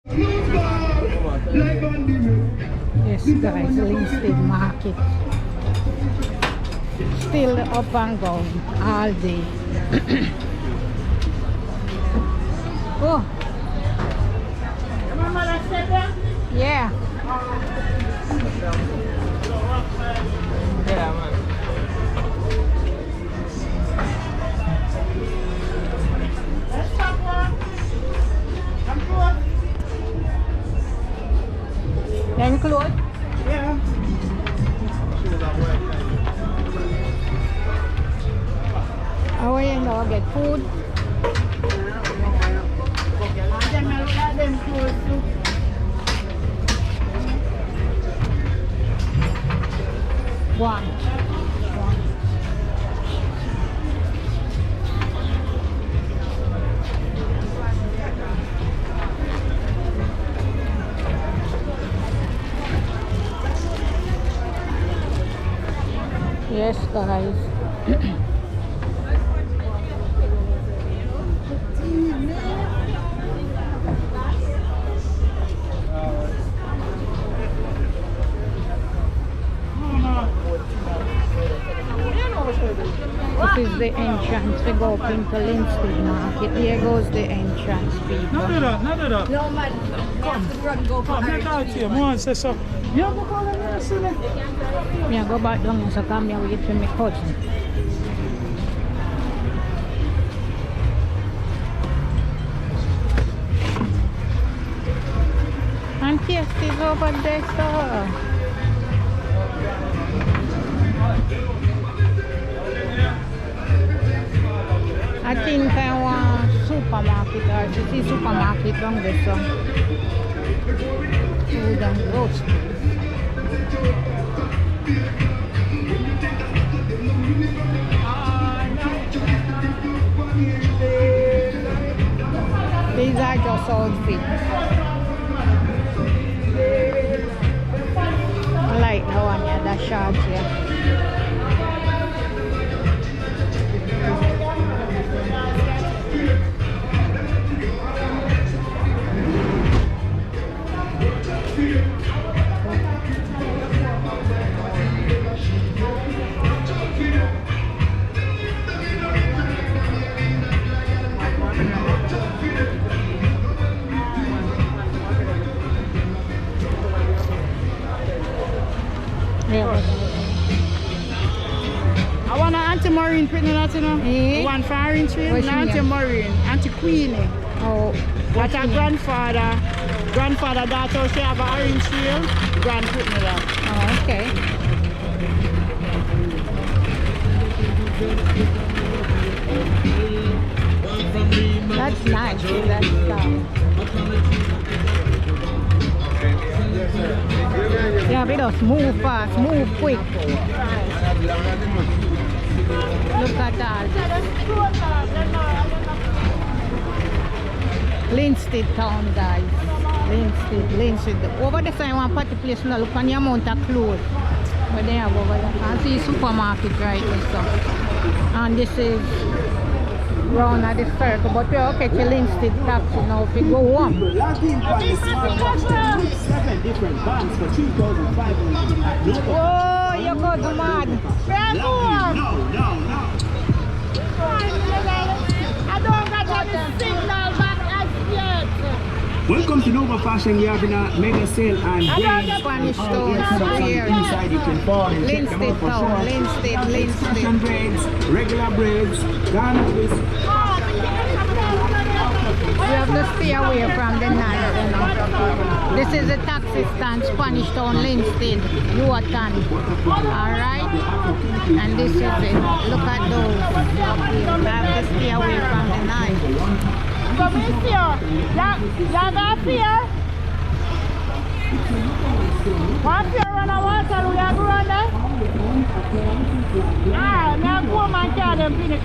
Yes guys, Linstead market. Still up and going all day. Oh. Yeah. Then clothes? Yeah. Oh, you know, get food. One. Yes, guys. This is the entrance. We go up into Linstead market. Here goes the entrance, people. Not do that, not do that. No man, come, go for Come, make out here. More say so. You have to call them here, see them. Me I go back down and so come here wait for my cousin. And Kiesty's over there, so. I think I want supermarket or to see supermarket down there, so. Food and groceries. These are just outfits. I like the one, yeah, the shorts, yeah. I want an anti-marine print, you know? Eh? One for orange tree, What's no she mean? anti-marine, anti-queenie. Oh, What a grandfather daughter, she have an orange shield, grand put me that. oh, okay. That's nice. That's yeah, we just move fast, move quick. Look at that. Linstead town, guys. Linstead. Over the side, one party place now. Look on the amount of clothes. But they have over there. I see supermarket right there. So. And this is round at the circle. But we're okay to Linstead taxi now if we go home. Seven different bands for 2,500. Whoa, you go to mad. No. I don't got any signal back as yet. Welcome to Nova Fashion. We have a mega sale and Spanish stores here. inside you can fall and check them out Linstead for town, sure. Linstead. Fashion braids, regular braids, Ghana twist. We have to stay away from the night, you know. This is the taxi stand, Spanish town, Linstead, Yuatan. Alright? And this is it. Look at those. We have to stay away from the night. So, monsieur, y'all got fear? What fear run a water? We are going there? Ah, now go and carry them in the car.